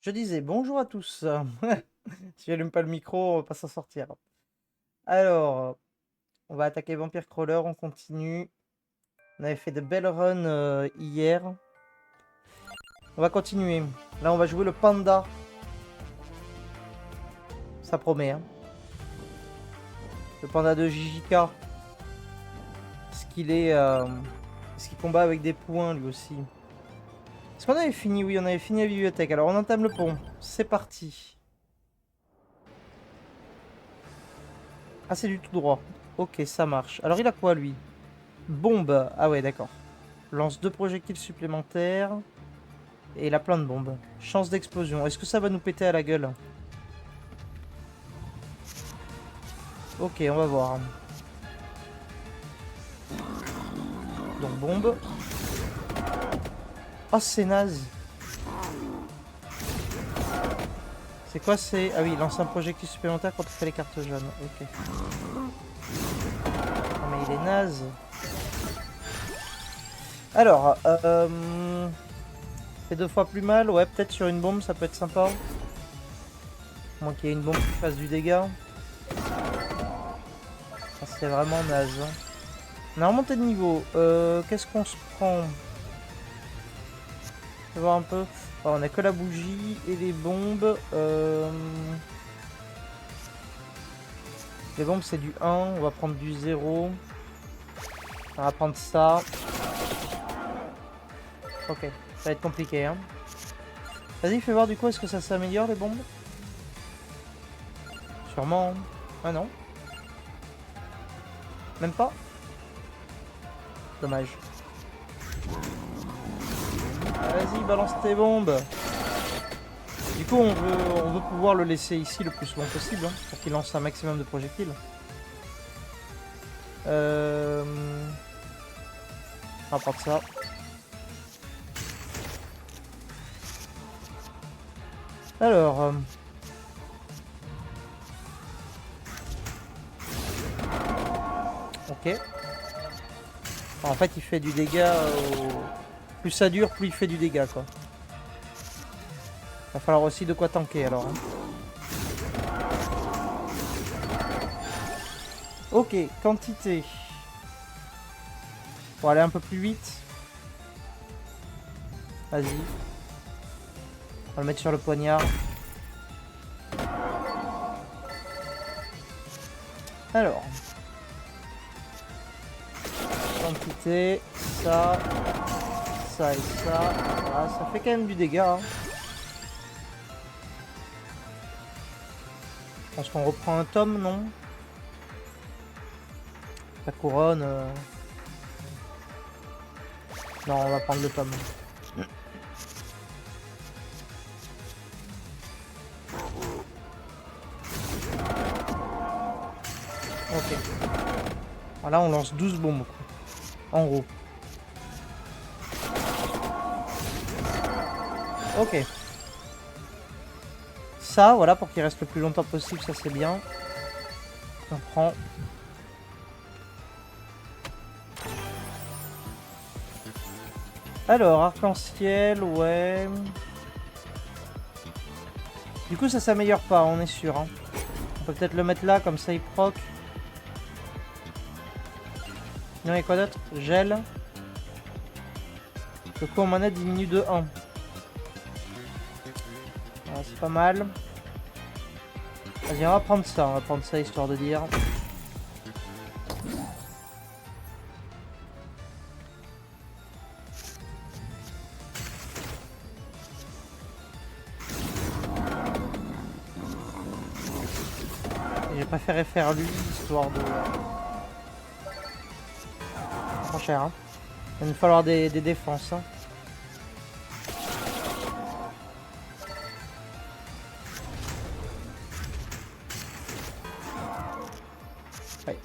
Je disais bonjour à tous. Si j'allume pas le micro, on va pas s'en sortir. Alors, on va attaquer Vampire Crawler, on continue. On avait fait de belles runs hier. On va continuer. Là, on va jouer le panda. Ça promet, hein. Le panda de JJK. Est-ce qu'il est... Est-ce qu'il combat avec des points, lui aussi? Est-ce qu'on avait fini? Oui, on avait fini la bibliothèque. Alors, on entame le pont. C'est parti. Ah, c'est du tout droit. Ok, ça marche. Alors, il a quoi, lui? Bombe. Ah ouais, d'accord. Lance 2 projectiles supplémentaires. Et il a plein de bombes. Chance d'explosion. Est-ce que ça va nous péter à la gueule? Ok, on va voir. Donc, bombe. Oh, c'est naze. C'est quoi? C'est... Ah oui, lance un projectile supplémentaire quand on fait les cartes jaunes. Ok. Ah, mais il est naze. Alors, fait 2 fois plus mal. Ouais, peut-être sur une bombe, ça peut être sympa. À moins qu'il y ait une bombe qui fasse du dégât. Ah, c'est vraiment naze. On a remonté de niveau. Qu'est-ce qu'on se prend? On va voir un peu. Oh, on a que la bougie et les bombes. Les bombes, c'est du 1. On va prendre du 0. On va prendre ça. Ok, ça va être compliqué, hein. Vas-y, fais voir du coup, est-ce que ça s'améliore les bombes? Sûrement. Ah non. Même pas? Dommage. Ah, vas-y, balance tes bombes. Du coup, on veut pouvoir le laisser ici le plus souvent possible, hein, pour qu'il lance un maximum de projectiles. On va prendre ça. Alors... Ok. En fait, il fait du dégât plus ça dure, plus il fait du dégât, quoi. Va falloir aussi de quoi tanker, alors. Hein. Ok, quantité. Pour aller un peu plus vite. Vas-y. On va le mettre sur le poignard. Alors. Quantité. Ça. Ça et ça. Ah, ça fait quand même du dégât. Hein. Je pense qu'on reprend un tome, non? La couronne. Non, on va prendre le tome. Ok. Voilà, on lance 12 bombes. En gros. Ok. Ça, voilà, pour qu'il reste le plus longtemps possible, ça c'est bien. On prend. Alors, arc-en-ciel, ouais. Du coup, ça s'améliore pas, on est sûr. Hein. On peut peut-être le mettre là, comme ça il proc. Non, et quoi d'autre? Gel. Le coup en manette diminue de 1. Ah, c'est pas mal. Vas-y, on va prendre ça histoire de dire. J'ai préféré faire lui, histoire de... Trop cher, hein. Il va nous falloir des défenses, hein. Ouais.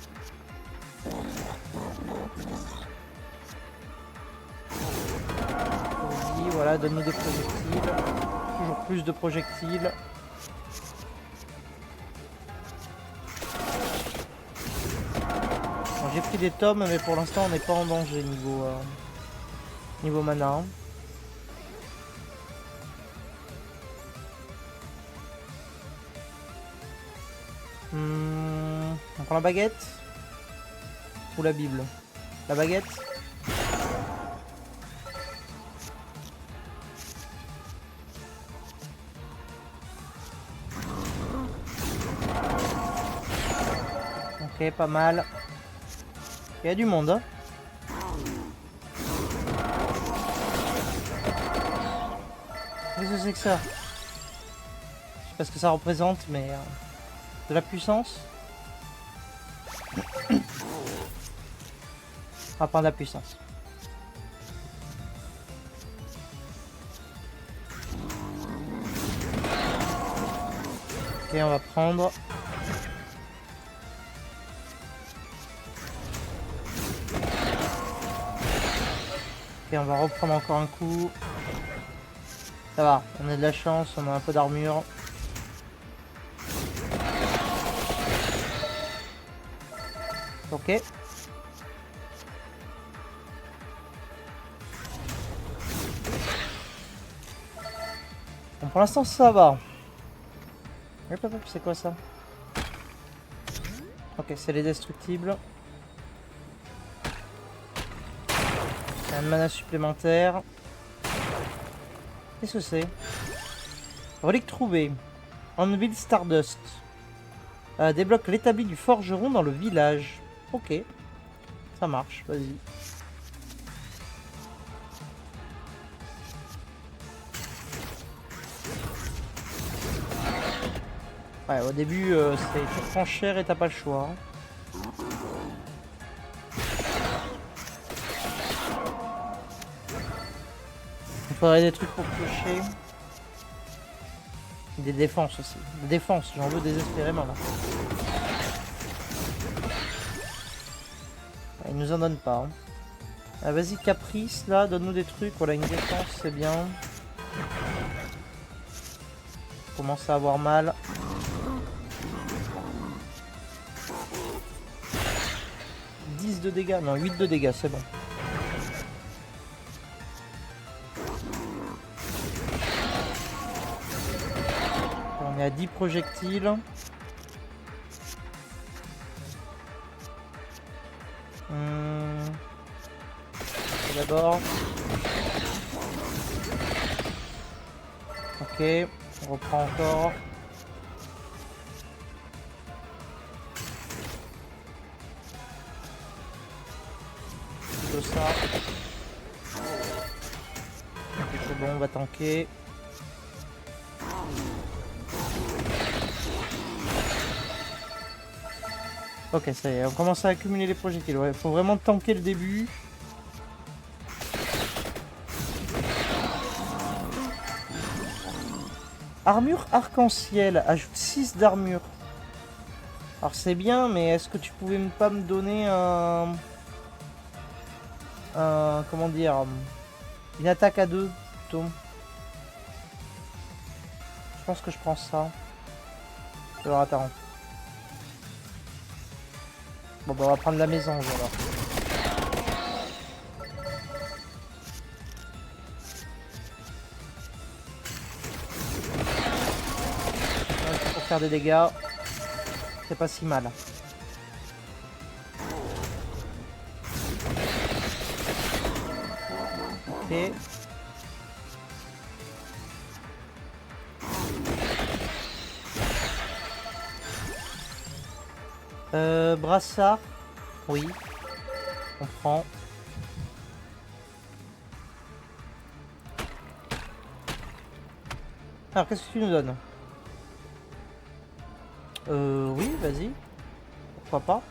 Vas-y, voilà, donne-nous des projectiles. Toujours plus de projectiles. J'ai pris des tomes, mais pour l'instant on n'est pas en danger niveau mana. Hein. On prend la baguette ou la Bible? La baguette. Ok, pas mal. Il y a du monde, hein. Qu'est-ce que c'est que ça? Je sais pas ce que ça représente, mais... de la puissance? On va prendre la puissance. Ok, on va prendre... Ok, on va reprendre encore un coup. Ça va, on a de la chance, on a un peu d'armure. Ok. Bon, pour l'instant ça va. Hop, hop, hop, c'est quoi ça? Ok, c'est les destructibles. C'est un mana supplémentaire. Qu'est-ce que c'est? Relique trouvée. Anvil Stardust. Débloque l'établi du forgeron dans le village. Ok. Ça marche, vas-y. Ouais, au début, tu prends cher et t'as pas le choix. Il faudrait des trucs pour piocher. Des défenses aussi. Des défenses, j'en veux désespérément là. Ouais, ils nous en donnent pas. Hein. Ah, vas-y, Caprice là, donne-nous des trucs. Voilà, une défense, c'est bien. On commence à avoir mal. De dégâts, non 8 de dégâts, c'est bon. On est à 10 projectiles. D'abord. Ok, on reprend encore. Ça. Ok, c'est bon, on va tanker. Ok, ça y est, on commence à accumuler les projectiles. Ouais, faut vraiment tanker le début. Armure arc-en-ciel, ajoute 6 d'armure. Alors c'est bien, mais est-ce que tu pouvais pas me donner un... comment dire, une attaque à 2 plutôt. Je pense que je prends ça. Alors attends. Bon bah on va prendre la mésange alors. Pour faire des dégâts, c'est pas si mal. Ok. Brassard. Oui. On prend. Alors qu'est-ce que tu nous donnes? Oui, vas-y. Pourquoi pas.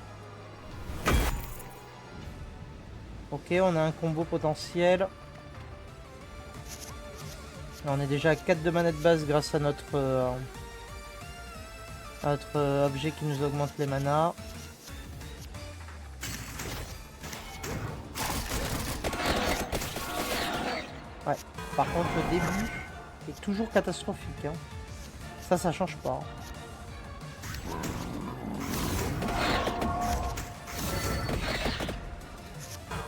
Ok, on a un combo potentiel. On est déjà à 4 de manette base grâce à notre objet qui nous augmente les manas. Ouais, par contre le début est toujours catastrophique. Hein. Ça change pas.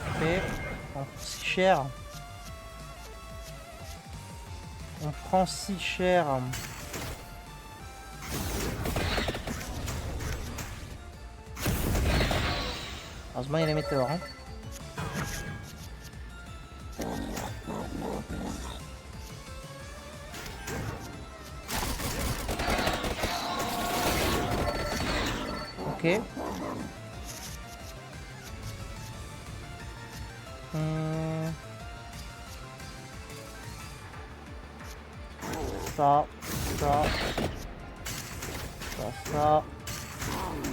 Ok, on prend si cher. On prend si cher. Heureusement, il y a les météores. Hein. Ok. Ça. Ça.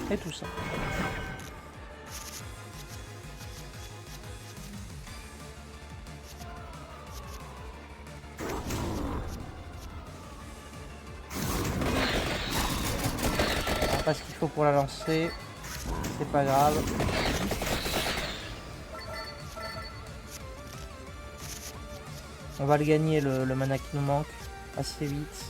Et tout ça. Pas ce qu'il faut pour la lancer, c'est pas grave. On va le gagner le mana qui nous manque assez vite.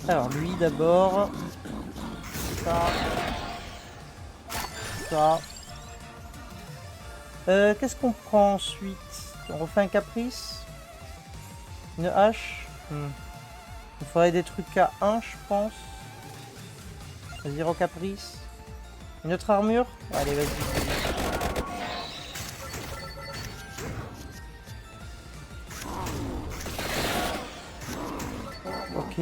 Alors lui d'abord. Ça. Qu'est-ce qu'on prend ensuite? On refait un caprice? Une hache? Il faudrait des trucs à 1 je pense. Zéro caprice. Une autre armure? Allez vas-y. Ok.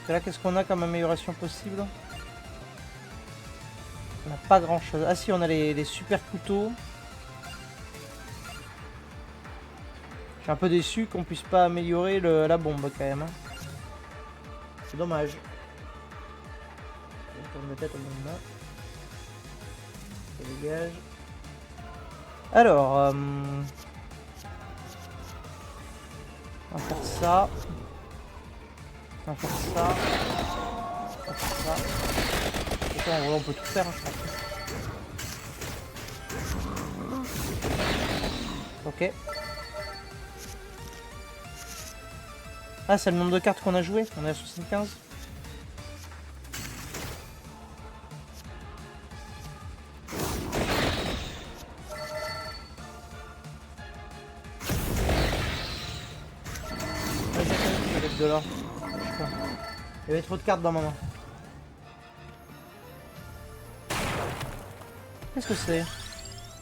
Là, qu'est-ce qu'on a comme amélioration possible? On n'a pas grand chose. Ah si, on a les super couteaux. Je suis un peu déçu qu'on puisse pas améliorer la bombe quand même. Hein. C'est dommage. On tourne la tête au même là. Ça dégage. Alors, on va faire ça. On va faire ça. On va faire ça. Et ça, on peut tout faire, hein, je pense. Ok. Ah, c'est le nombre de cartes qu'on a joué. On est à 75. Vas-y, de là. Il y avait trop de cartes dans ma main. Qu'est-ce que c'est?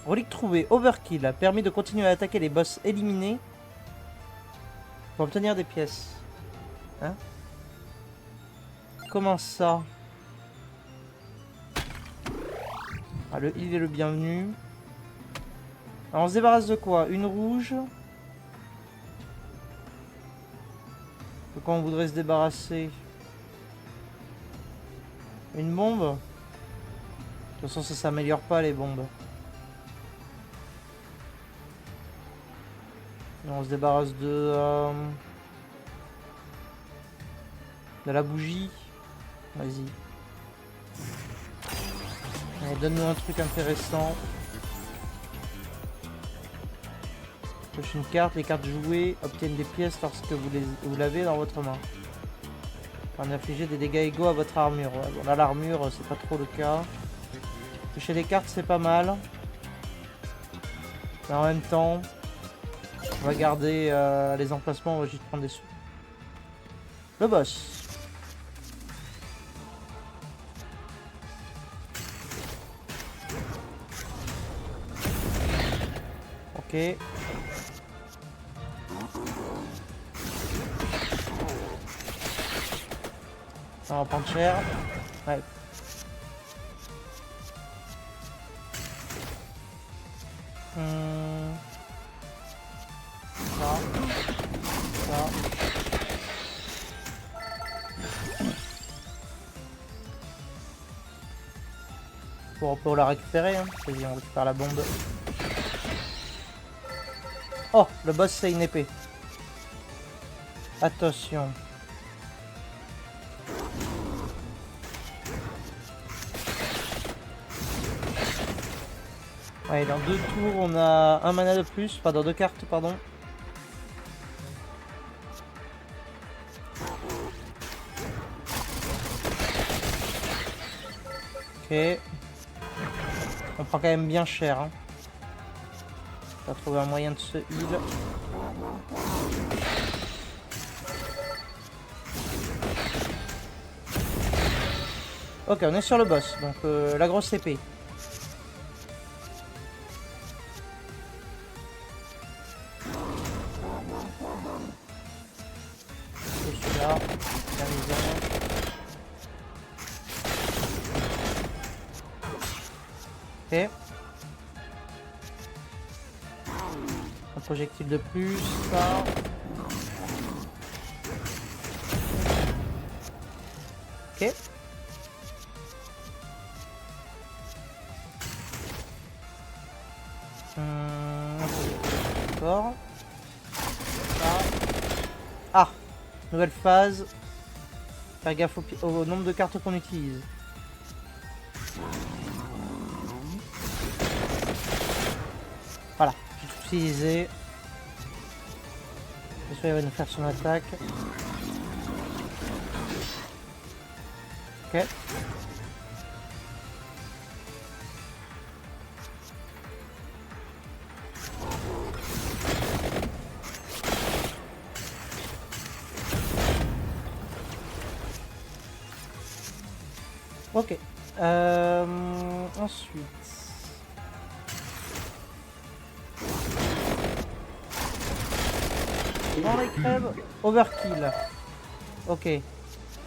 Relique trouvée. Overkill a permis de continuer à attaquer les boss éliminés pour obtenir des pièces. Hein? Comment ça? Ah, le heal est le bienvenu. Alors on se débarrasse de quoi? Une rouge. De quoi on voudrait se débarrasser? Une bombe? De toute façon ça s'améliore pas les bombes. Et on se débarrasse de la bougie. Vas-y. Donne-nous un truc intéressant. Coche une carte. Les cartes jouées obtiennent des pièces lorsque vous l'avez dans votre main. On infliger des dégâts égaux à votre armure. Ouais, bon, là l'armure c'est pas trop le cas. Toucher les cartes c'est pas mal. Mais en même temps, on va garder les emplacements, on va juste prendre des sous. Le boss. Ok. Ça va prendre cher. Ouais. Ça. Bon, on peut la récupérer. Hein. Vas-y, on récupère la bombe. Oh, le boss c'est une épée. Attention. Ouais, dans 2 tours, on a un mana de plus. Enfin, dans 2 cartes, pardon. Ok. On prend quand même bien cher. Hein. On va trouver un moyen de se heal. Ok, on est sur le boss. Donc la grosse épée. Celui-là. Ok. Un projectile de plus, ça. Ok. D'accord. Ah, nouvelle phase. Faire gaffe au nombre de cartes qu'on utilise. Voilà, j'ai tout utilisé. J'espère qu'il va nous faire son attaque. Ok. Ok. Ensuite. Dans les crèves, overkill. Ok.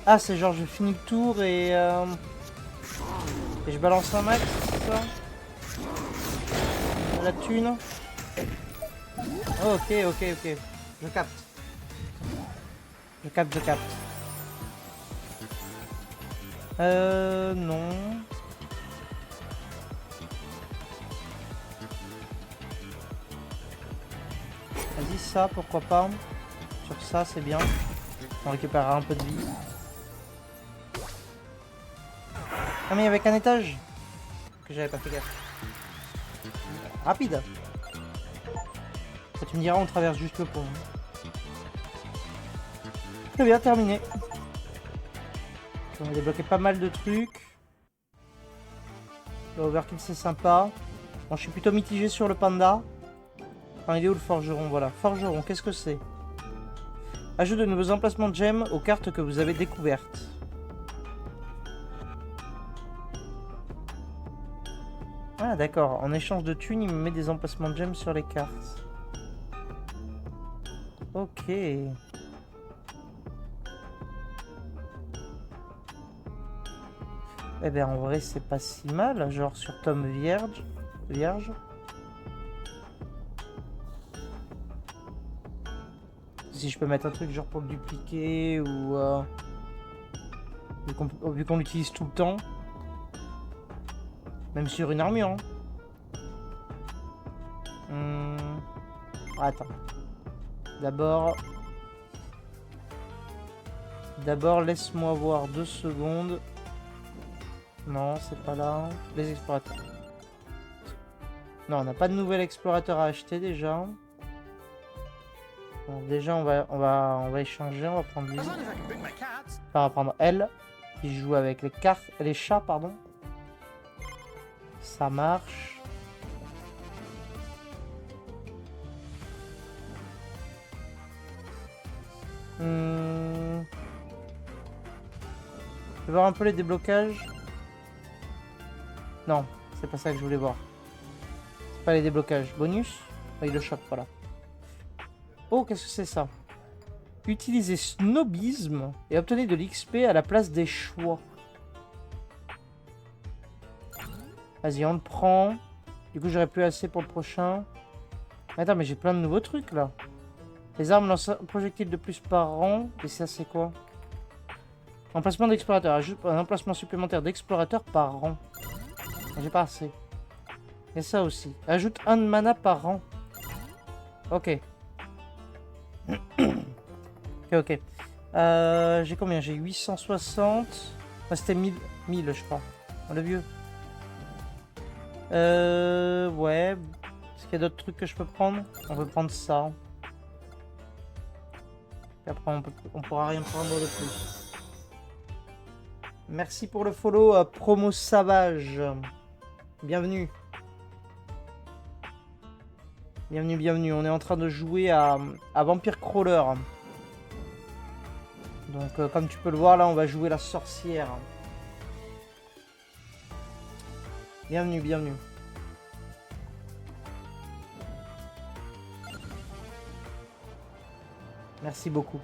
Ah, c'est genre je finis le tour et je balance un max, c'est ça? La thune. Ok, ok, ok. Je capte. Je capte, je capte. Non. Vas-y, ça, pourquoi pas. Sur ça, c'est bien. On récupérera un peu de vie. Ah, mais avec un étage que j'avais pas fait gaffe. Rapide. Tu me diras, on traverse juste le pont. Très bien, terminé. On a débloqué pas mal de trucs. Le overkill, c'est sympa. Bon, je suis plutôt mitigé sur le panda. Enfin, il est où le forgeron? Voilà. Forgeron, qu'est-ce que c'est? Ajoute de nouveaux emplacements de gemmes aux cartes que vous avez découvertes. Ah, d'accord. En échange de thunes, il me met des emplacements de gemmes sur les cartes. Ok. Eh bien, en vrai, c'est pas si mal. Genre sur tome vierge. Si je peux mettre un truc genre pour le dupliquer ou... vu qu'on l'utilise tout le temps. Même sur une armure. Hein. Attends. D'abord, laisse-moi voir 2 secondes. Non, c'est pas là. Les explorateurs. Non, on n'a pas de nouvel explorateur à acheter déjà. Bon, déjà, on va échanger. On va prendre lui. Enfin, on va prendre elle. Qui joue avec les cartes, les chats, pardon. Ça marche. Je vais voir un peu les déblocages. Non, c'est pas ça que je voulais voir. C'est pas les déblocages. Bonus. Oui, le shop, voilà. Oh, qu'est-ce que c'est ça? Utilisez snobisme et obtenez de l'XP à la place des choix. Vas-y, on le prend. Du coup, j'aurai plus assez pour le prochain. Attends, mais j'ai plein de nouveaux trucs là. Les armes lancent un projectile de plus par an. Et ça, c'est quoi? Emplacement d'explorateur. Ajoute un emplacement supplémentaire d'explorateur par an. J'ai pas assez. Et ça aussi. Ajoute un de mana par an. Ok. Ok. J'ai combien? J'ai 860. Ah, c'était 1000, je crois. Oh, le vieux. Ouais. Est-ce qu'il y a d'autres trucs que je peux prendre? On peut prendre ça. Et après, on pourra rien prendre de plus. Merci pour le follow, Promo Savage. Bienvenue. Bienvenue, bienvenue. On est en train de jouer à Vampire Crawler. Donc, comme tu peux le voir, là, on va jouer la sorcière. Bienvenue, bienvenue. Merci beaucoup.